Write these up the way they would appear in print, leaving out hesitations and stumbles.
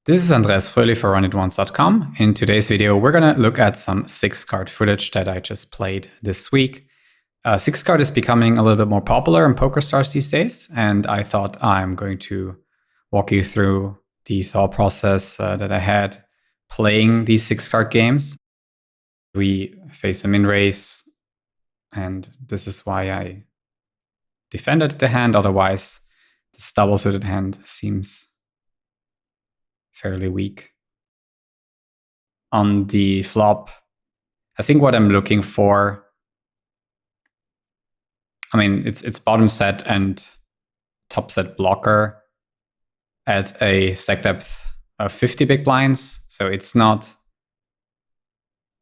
This is Andreas Fröhli for runitoonce.com. In today's video, we're going to look at some 6-card footage that I just played this week. 6-card is becoming a little bit more popular in PokerStars these days, and I thought I'm going to walk you through the thought process that I had playing these 6-card games. We face a min raise, and this is why I defended the hand. Otherwise, this double suited hand seems fairly weak. On the flop, I think what I'm looking for, I mean, it's bottom set and top set blocker at a stack depth of 50 big blinds. So it's not,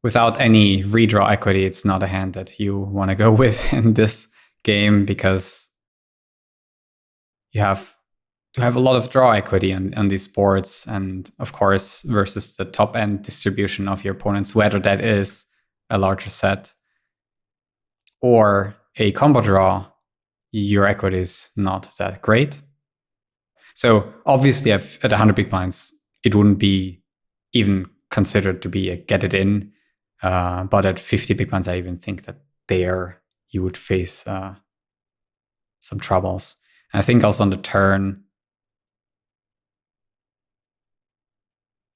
without any redraw equity, it's not a hand that you want to go with in this game, because you have to have a lot of draw equity on these boards. And of course, versus the top end distribution of your opponents, whether that is a larger set or a combo draw, your equity is not that great. So obviously at 100 big blinds, it wouldn't be even considered to be a get it in. But at 50 big blinds, I even think that there you would face some troubles. And I think also on the turn,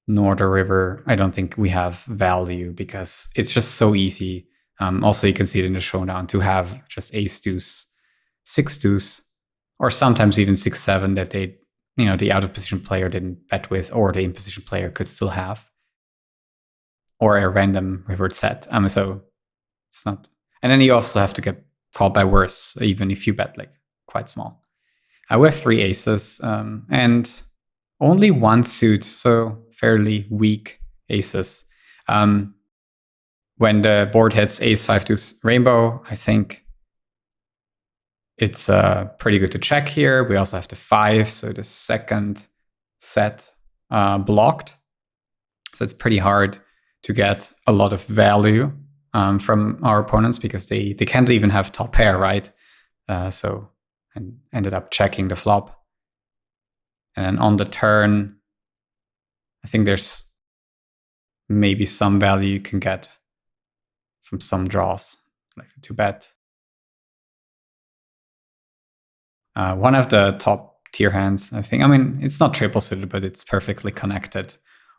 nor the river, I don't think we have value, because it's just so easy. Also, you can see it in the showdown to have just ace deuce, 6 deuce, or sometimes even 6-7 that they, the out of position player didn't bet with, or the in position player could still have, or a random rivered set. So it's not. And then you also have to get called by worse, even if you bet like quite small. We have 3 aces and only 1 suit, so fairly weak aces. When the board hits ace 5 deuce rainbow, I think it's pretty good to check here. We also have the 5, so the second set blocked. So it's pretty hard to get a lot of value from our opponents, because they can't even have top pair, right? So I ended up checking the flop. And on the turn, I think there's maybe some value you can get from some draws, like the 2-bet. One of the top tier hands, I think. I mean, it's not triple suited, but it's perfectly connected.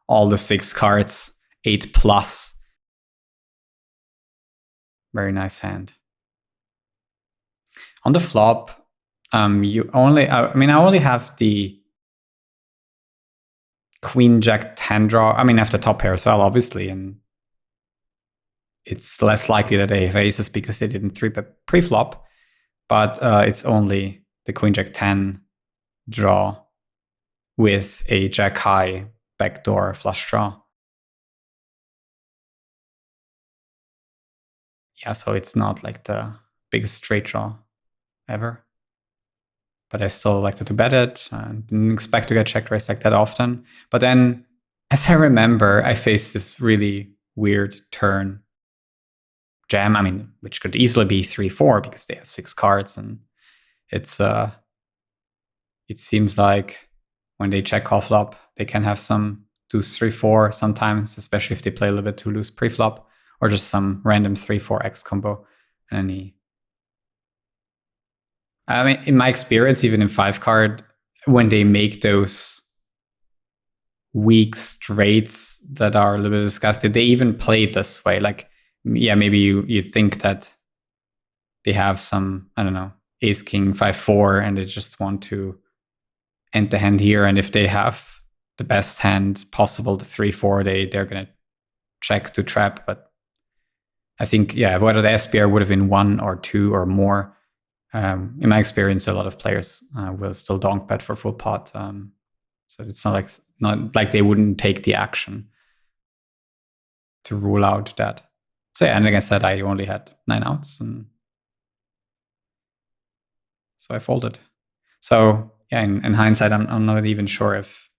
All the 6 cards, 8+. Very nice hand. On the flop, I only have the Queen Jack 10 draw. I mean, I have the top pair as well, obviously, and it's less likely that they have aces because they didn't 3-bet pre-flop. But it's only the Queen Jack 10 draw with a Jack high backdoor flush draw. Yeah, so it's not like the biggest straight draw ever. But I still like to bet it. I didn't expect to get check raised like that often. But then, as I remember, I faced this really weird turn jam. I mean, which could easily be 3-4 because they have 6 cards, and it's it seems like when they check call flop, they can have some deuce 3-4 sometimes, especially if they play a little bit too loose pre-flop, or just some random 3-4 X combo. And I mean, in my experience, even in 5-card, when they make those weak straights that are a little bit disgusting, they even play it this way. Like, yeah, maybe you think that they have some, I don't know, ace king 5-4, and they just want to end the hand here. And if they have the best hand possible, the 3-4, they're gonna check to trap. But I think, yeah, whether the SPR would have been 1 or 2 or more, in my experience, a lot of players will still donk bet for full pot. So it's not like they wouldn't take the action to rule out that. So yeah, and like I said, I only had 9 outs, and so I folded. So yeah, in hindsight, I'm not even sure if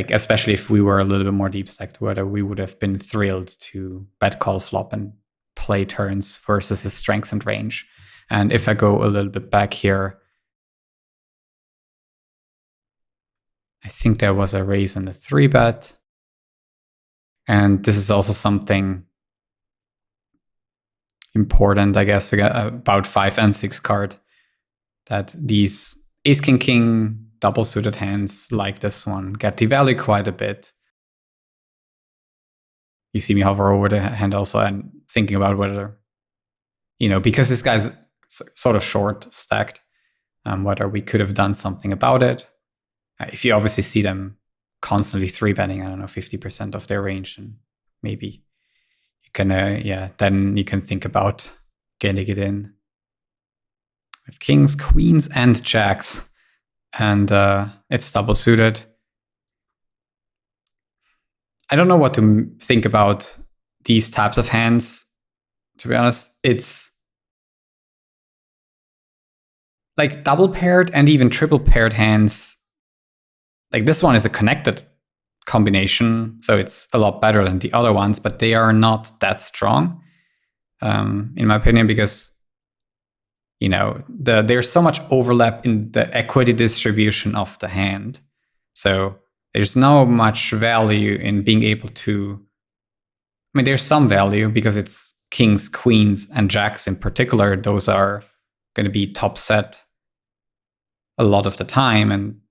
especially if we were a little bit more deep stacked, whether we would have been thrilled to bet call flop and play turns versus his strength and range. And if I go a little bit back here, I think there was a raise in the 3-bet. And this is also something important, I guess, about 5 and 6 card, that these ace king king double suited hands like this one get devalued quite a bit. You see me hover over the hand also and thinking about whether, because this guy's sort of short stacked, whether we could have done something about it. If you obviously see them constantly 3-betting, 50% of their range, and maybe you can, then you can think about getting it in. With kings, queens, and jacks, and it's double suited. I don't know what to think about these types of hands. To be honest, it's like double paired and even triple paired hands. Like this one is a connected combination, so it's a lot better than the other ones, but they are not that strong, in my opinion, because there's so much overlap in the equity distribution of the hand. So there's no much value in being able to. I mean, there's some value because it's kings, queens, and jacks in particular. Those are going to be top set a lot of the time. And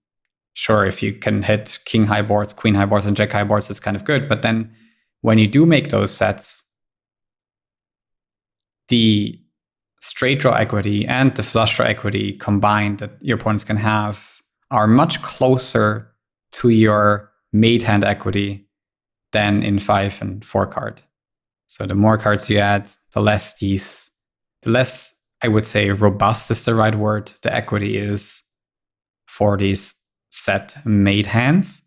sure, if you can hit king high boards, queen high boards, and jack high boards, it's kind of good. But then when you do make those sets, the straight draw equity and the flush draw equity combined that your opponents can have are much closer to your mate hand equity than in 5 and 4 card. So the more cards you add, the less I would say robust is the right word, the equity is for these set mate hands.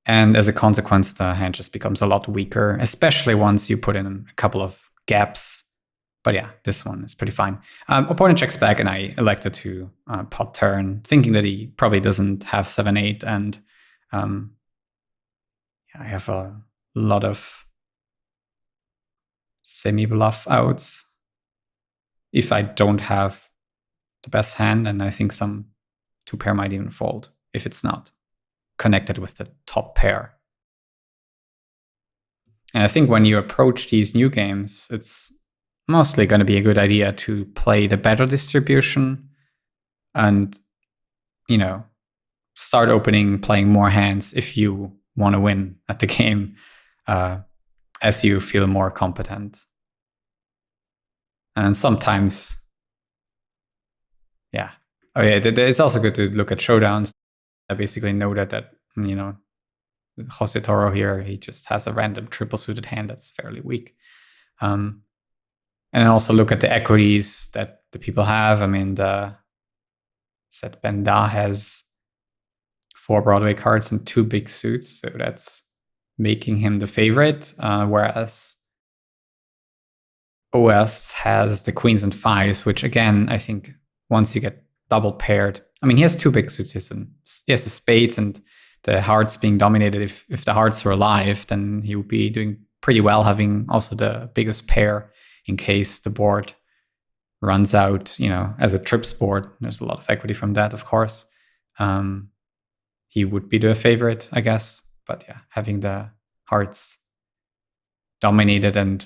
And as a consequence, the hand just becomes a lot weaker, especially once you put in a couple of gaps. But yeah, this one is pretty fine. Opponent checks back, and I elected to pot turn, thinking that he probably doesn't have 7-8, and I have a lot of semi-bluff outs if I don't have the best hand, and I think some 2-pair might even fold if it's not connected with the top pair. And I think when you approach these new games, it's mostly going to be a good idea to play the better distribution and, start playing more hands if you want to win at the game, as you feel more competent. And sometimes, it's also good to look at showdowns. I basically noted that, Jose Toro here, he just has a random triple suited hand that's fairly weak. And also look at the equities that the people have. I mean, the Set Benda has 4 Broadway cards and 2 big suits, so that's making him the favorite. Whereas OS has the queens and 5s, which again, I think once you get double paired, I mean, he has 2 big suits. He has the spades and the hearts being dominated. If the hearts were alive, then he would be doing pretty well, having also the biggest pair in case the board runs out, as a trips board. There's a lot of equity from that, of course. He would be the favorite, I guess. But yeah, having the hearts dominated and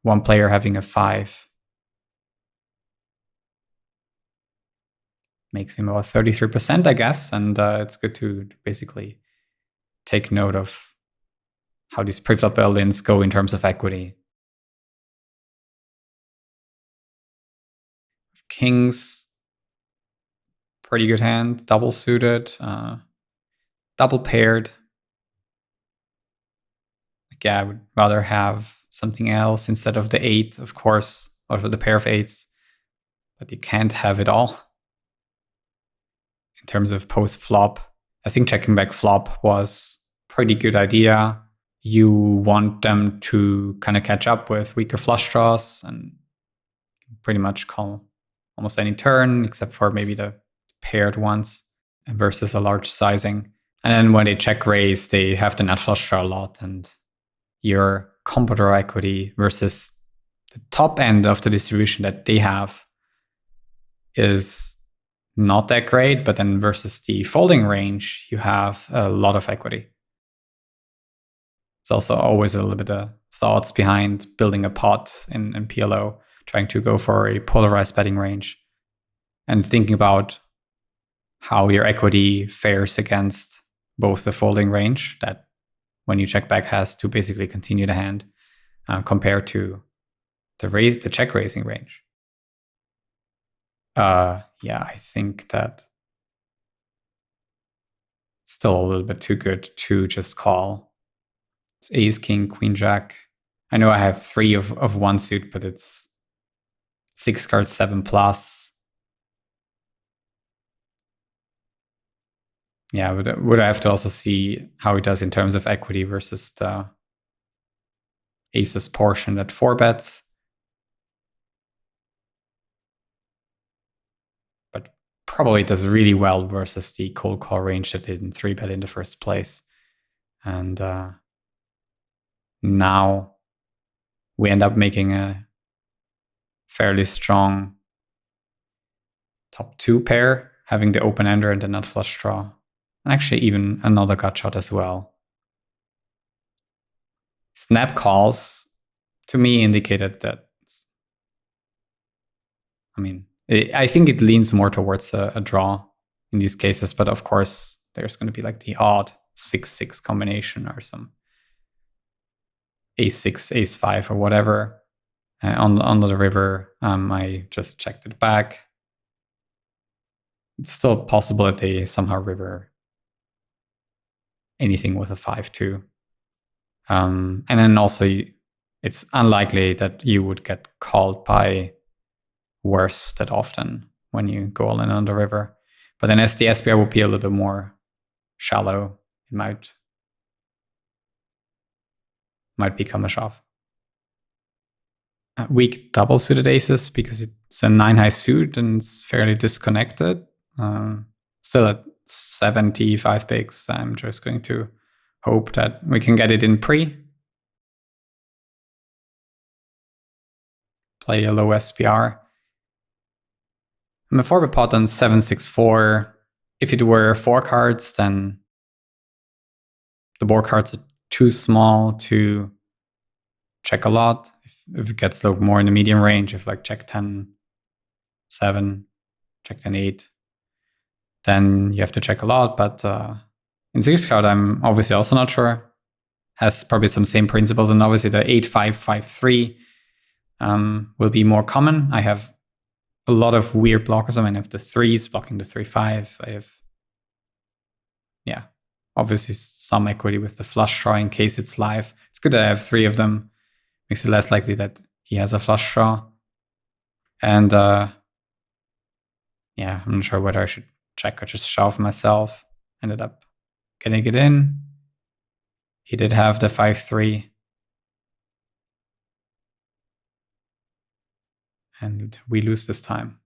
one player having a 5 makes him about 33%, I guess. And it's good to basically take note of how these preflop build-ins go in terms of equity. Kings, pretty good hand, double suited, double paired. Yeah, I would rather have something else instead of the 8, of course, or the pair of 8s. But you can't have it all. In terms of post-flop, I think checking back flop was a pretty good idea. You want them to kind of catch up with weaker flush draws and pretty much call almost any turn, except for maybe the paired ones versus a large sizing. And then when they check raise, they have the nut flush draw a lot, and your combo draw equity versus the top end of the distribution that they have is not that great, but then versus the folding range, you have a lot of equity. It's also always a little bit of thoughts behind building a pot in PLO, trying to go for a polarized betting range and thinking about how your equity fares against both the folding range that when you check back has to basically continue the hand compared to the check raising range. Yeah, I think that it's still a little bit too good to just call. It's ace, king, queen, jack. I know I have 3 of one suit, but it's 6 cards, 7 plus. Yeah, would I have to also see how it does in terms of equity versus the aces portion at 4 bets. But probably does really well versus the cold call range that didn't 3-bet in the first place. And now we end up making a fairly strong top 2 pair, having the open ender and the nut flush draw. And actually even another gut shot as well. Snap calls to me indicated that, I think it leans more towards a draw in these cases, but of course there's going to be like the odd 6-6 combination or some ace-6, ace-5 or whatever. On the river, I just checked it back. It's still possible that they somehow river anything with a 5-2. And then also it's unlikely that you would get called by worse that often when you go all in on the river. But then as the SPR will be a little bit more shallow, it might become a shove. Weak double suited aces because it's a 9 high suit and it's fairly disconnected. Still at 75 bigs, I'm just going to hope that we can get it in pre. Play a low SPR. I'm a 4-bet pot on 7-6-4. If it were 4 cards, then the board cards are too small to check a lot. If it gets like more in the medium range, if like check 10, 7, check 10, 8, then you have to check a lot. But in 6 card, I'm obviously also not sure. Has probably some same principles, and obviously the 8-5-5-3 will be more common. I have a lot of weird blockers. I have the 3s blocking the 3-5. I have, obviously some equity with the flush draw in case it's live. It's good that I have 3 of them. Makes it less likely that he has a flush draw. And I'm not sure whether I should check or just shove myself. Ended up getting it in. He did have the 5-3. And we lose this time.